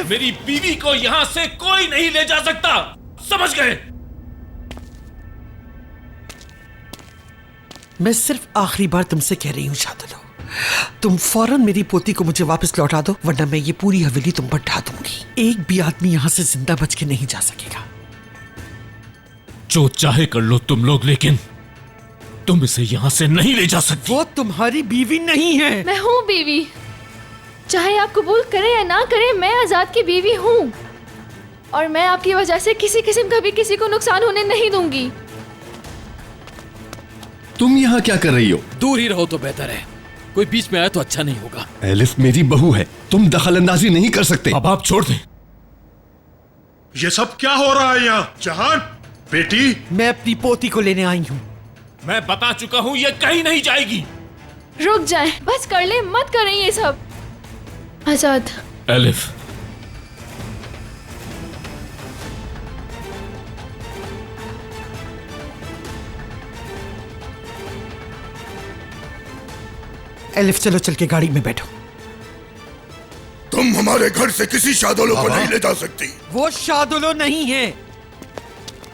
मेरी बीवी को यहाँ से कोई नहीं ले जा सकता, समझ गए? मैं सिर्फ आखिरी बार तुमसे कह रही हूँ शादुलो, तुम फौरन मेरी पोती को मुझे वापस लौटा दो, वरना मैं ये पूरी हवेली तुम पर ढा दूंगी। एक भी आदमी यहाँ से जिंदा बच के नहीं जा सकेगा। जो चाहे कर लो तुम लोग, लेकिन तुम इसे यहाँ से नहीं ले जा सकती। वो तुम्हारी बीवी नहीं है। मैं हूँ बीवी, चाहे आप कबूल करें या ना करें, मैं आजाद की बीवी हूँ और मैं आपकी वजह से किसी किस्म का भी किसी को नुकसान होने नहीं दूंगी। तुम यहाँ क्या कर रही हो? दूर ही रहो तो बेहतर है, कोई बीच में आए तो अच्छा नहीं होगा। एलिफ मेरी बहू है, तुम दखल अंदाजी नहीं कर सकते। अब आप छोड़ दें। ये सब क्या हो रहा है यहाँ? जहान बेटी, मैं अपनी पोती को लेने आई हूँ। मैं बता चुका हूँ ये कहीं नहीं जाएगी। रुक जाए, बस कर ले, मत करें ये सब। आजाद। एलिफ, एलिफ चलो चल के गाड़ी में बैठो। तुम हमारे घर से किसी शादुलो को नहीं ले जा सकती। वो शादुलो नहीं है,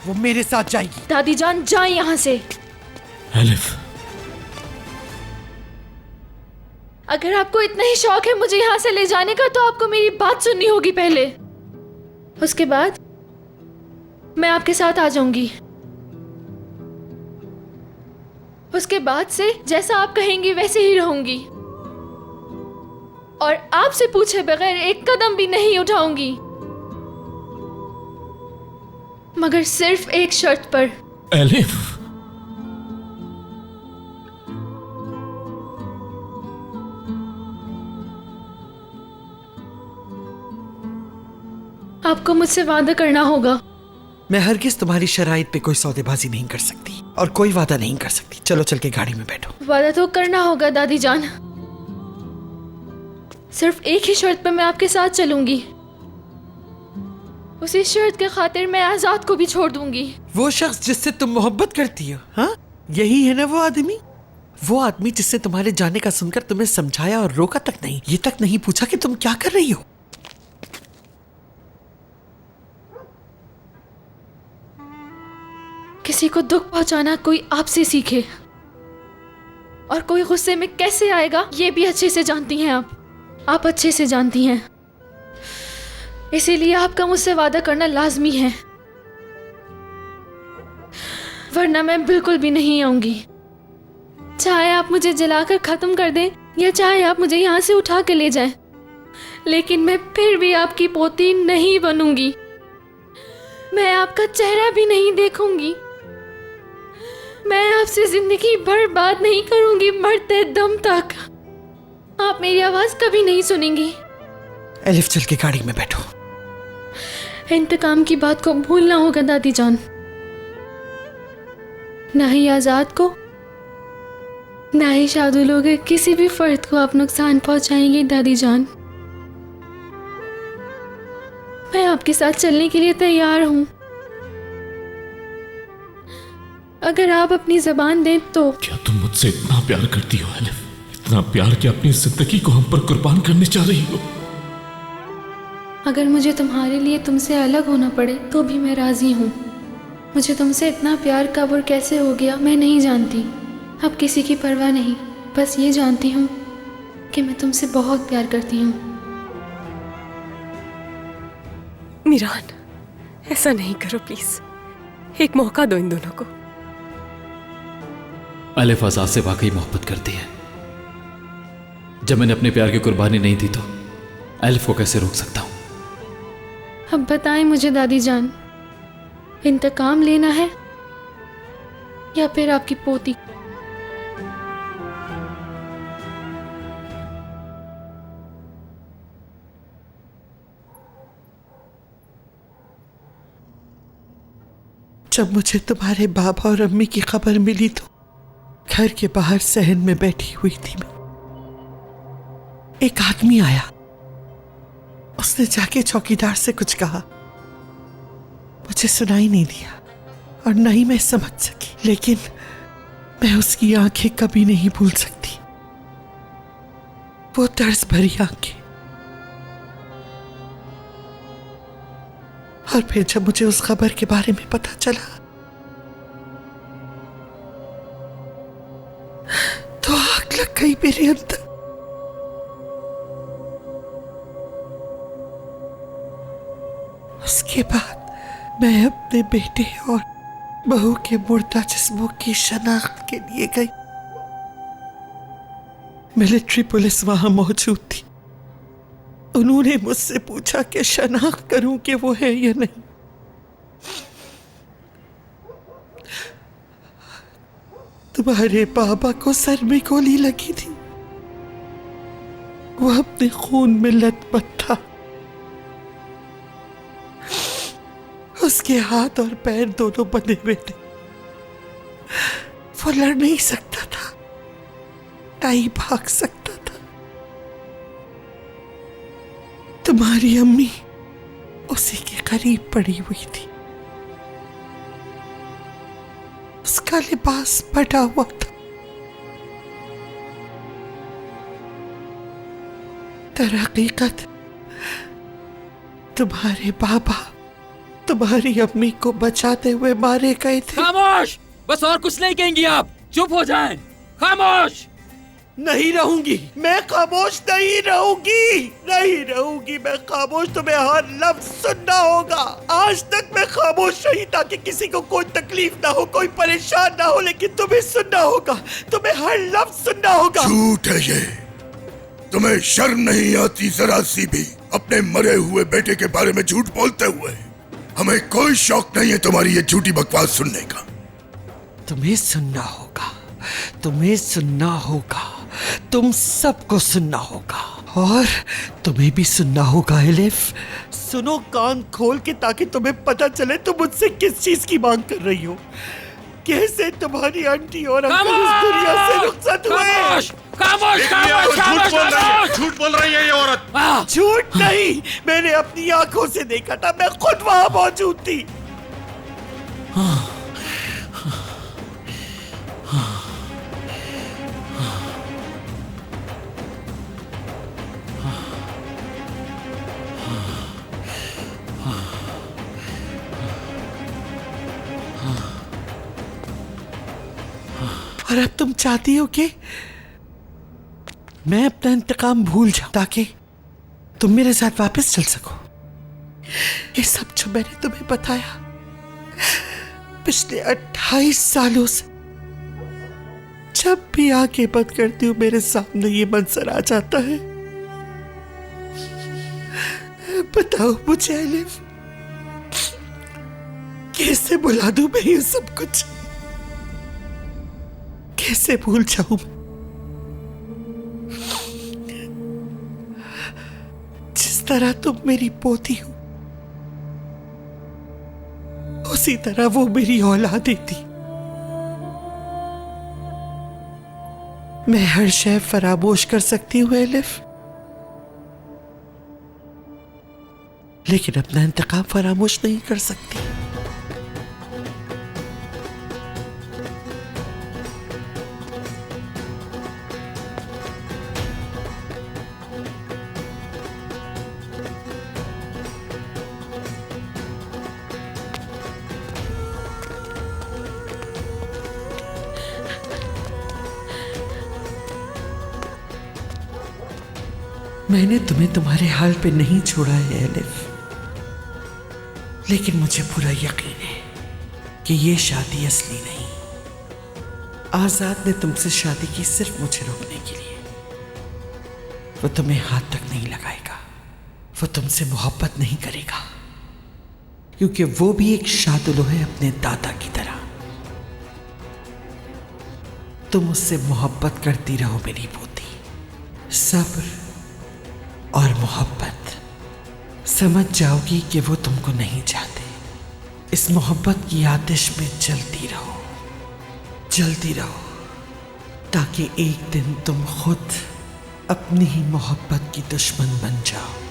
वो मेरे साथ जाएगी। दादी जान जाए यहाँ से। एलिफ, अगर आपको इतना ही शौक है मुझे यहाँ से ले जाने का, तो आपको मेरी बात सुननी होगी पहले, उसके बाद मैं आपके साथ आ जाऊंगी। उसके बाद से जैसा आप कहेंगी वैसे ही रहूंगी और आपसे पूछे बगैर एक कदम भी नहीं उठाऊंगी, मगर सिर्फ एक शर्त पर। एलिफ, आपको मुझसे वादा करना होगा। मैं हरगिज तुम्हारी शराइत पे कोई सौदेबाजी नहीं कर सकती और कोई वादा नहीं कर सकती। चलो चल के गाड़ी में बैठो। वादा तो करना होगा दादी जान, सिर्फ एक ही शर्त पे मैं आपके साथ चलूंगी। उसी शर्त के खातिर मैं आजाद को भी छोड़ दूंगी। वो शख्स जिससे तुम मोहब्बत करती हो, हाँ यही है ना वो आदमी? वो आदमी जिससे तुम्हारे जाने का सुनकर तुम्हें समझाया और रोका तक नहीं, ये तक नहीं पूछा कि तुम क्या कर रही हो। किसी को दुख पहुंचाना कोई आपसे सीखे और कोई गुस्से में कैसे आएगा ये भी अच्छे से जानती हैं आप अच्छे से जानती हैं। इसीलिए आपका मुझसे वादा करना लाजमी है, वरना मैं बिल्कुल भी नहीं आऊंगी। चाहे आप मुझे जलाकर खत्म कर दें या चाहे आप मुझे यहाँ से उठा के ले जाएं, लेकिन मैं फिर भी आपकी पोती नहीं बनूंगी। मैं आपका चेहरा भी नहीं देखूंगी। मैं आपसे जिंदगी भर बात नहीं करूंगी, मरते दम तक। आप मेरी आवाज कभी नहीं सुनेंगी। एलिफ चल के गाड़ी में बैठो। इंतकाम की बात को भूलना होगा दादी जान, ना ही आजाद को ना ही शादुलो के किसी भी फर्द को आप नुकसान पहुंचाएंगे दादी जान। मैं आपके साथ चलने के लिए तैयार हूं, अगर आप अपनी जबान दें तो। क्या तुम मुझसे इतना प्यार करती हो एलिफ? इतना प्यार कि अपनी जिंदगी को हम पर कुर्बान करने जा रही हो? अगर मुझे तुम्हारे लिए तुमसे अलग होना पड़े तो भी मैं राजी हूँ। मुझे तुमसे इतना प्यार कब और कैसे हो गया मैं नहीं जानती। अब किसी की परवाह नहीं, बस ये जानती हूँ कि मैं तुमसे बहुत प्यार करती हूँ। मीरान, ऐसा नहीं करो प्लीज, एक मौका दो इन दोनों को। एलिफ आजाद से वाकई मोहब्बत करती है। जब मैंने अपने प्यार की कुर्बानी नहीं दी तो एलिफ को कैसे रोक सकता हूं? अब बताएं मुझे दादी जान, इंतकाम लेना है या फिर आपकी पोती? जब मुझे तुम्हारे बाबा और अम्मी की खबर मिली तो घर के बाहर सहन में बैठी हुई थी मैं। एक आदमी आया, उसने जाके चौकीदार से कुछ कहा। मुझे सुनाई नहीं दिया और न ही मैं समझ सकी, लेकिन मैं उसकी आंखें कभी नहीं भूल सकती। वो दर्द भरी आंखें, और फिर जब मुझे उस खबर के बारे में पता चला तो आग लग गई मेरे अंदर। उसके बाद मैं अपने बेटे और बहू के मुर्दा जिस्मों की शनाख्त के लिए गई। मिलिट्री पुलिस वहां मौजूद थी। उन्होंने मुझसे पूछा कि शनाख्त करूं कि वो है या नहीं। तुम्हारे बाबा को सर में गोली लगी थी। वो अपने खून में लथपथ था। उसके हाथ और पैर दोनों बंधे हुए थे। वो लड़ नहीं सकता था, नहीं भाग सकता था। तुम्हारी अम्मी उसी के करीब पड़ी हुई थी। उसका लिबास फटा हुआ था। दरहकीकत तुम्हारे बाबा तुम्हारी अम्मी को बचाते हुए मारे गए थे। खामोश! बस और कुछ नहीं कहेंगी आप। चुप हो जाएं। खामोश! नहीं रहूंगी, मैं खामोश नहीं रहूंगी, नहीं रहूंगी मैं खामोश। तुम्हें हर लफ्ज सुनना होगा। आज तक मैं खामोश रही ताकि किसी को कोई तकलीफ ना हो, कोई परेशान ना हो, लेकिन तुम्हें सुनना होगा। तुम्हें हर लफ्ज सुनना होगा। झूठ है ये। तुम्हें शर्म नहीं आती जरा सी भी अपने मरे हुए बेटे के बारे में झूठ बोलते हुए? हमें कोई शौक नहीं है तुम्हारी ये झूठी बकवास सुनने का। तुम्हें सुनना होगा, तुम्हें सुनना होगा, तुम सबको सुनना होगा। और तुम्हें भी सुनना होगा एलिफ। सुनो कान खोल के ताकि तुम्हें पता चले तुम मुझसे किस चीज की मांग कर रही हो। कैसे तुम्हारी आंटी और अंकल इस दुनिया से रुखसत हुए। खामोश! खामोश! खामोश! झूठ बोल रही है ये औरत। झूठ नहीं, मैंने अपनी आंखों से देखा था। मैं खुद वहां मौजूद थी। और अब तुम चाहती हो कि मैं अपना इंतकाम भूल जाऊं ताकि तुम मेरे साथ वापस चल सको। ये सब जो मैंने तुम्हें बताया पिछले 28 सालों से, जब भी आंखें बंद करती हूं मेरे सामने ये मंजर आ जाता है। बताओ मुझे एलिफ, कैसे भुला दूं मैं ये सब कुछ? कैसे भूल जाऊं? जिस तरह तुम मेरी पोती हो उसी तरह वो मेरी औलाद थी। मैं हर शय फरामोश कर सकती हूँ एलिफ, लेकिन अपना इंतकाम फरामोश नहीं कर सकती। मैंने तुम्हें तुम्हारे हाल पे नहीं छोड़ा है एलिफ, लेकिन मुझे पूरा यकीन है कि ये शादी असली नहीं। आजाद ने तुमसे शादी की सिर्फ मुझे रोकने के लिए। वो तुम्हें हाथ तक नहीं लगाएगा, वो तुमसे मोहब्बत नहीं करेगा, क्योंकि वो भी एक शादुलो है अपने दादा की तरह। तुम उससे मोहब्बत करती रहो मेरी पोती। सब्र और मोहब्बत, समझ जाओगी कि वो तुमको नहीं चाहते। इस मोहब्बत की आतिश में जलती रहो ताकि एक दिन तुम खुद अपनी ही मोहब्बत की दुश्मन बन जाओ।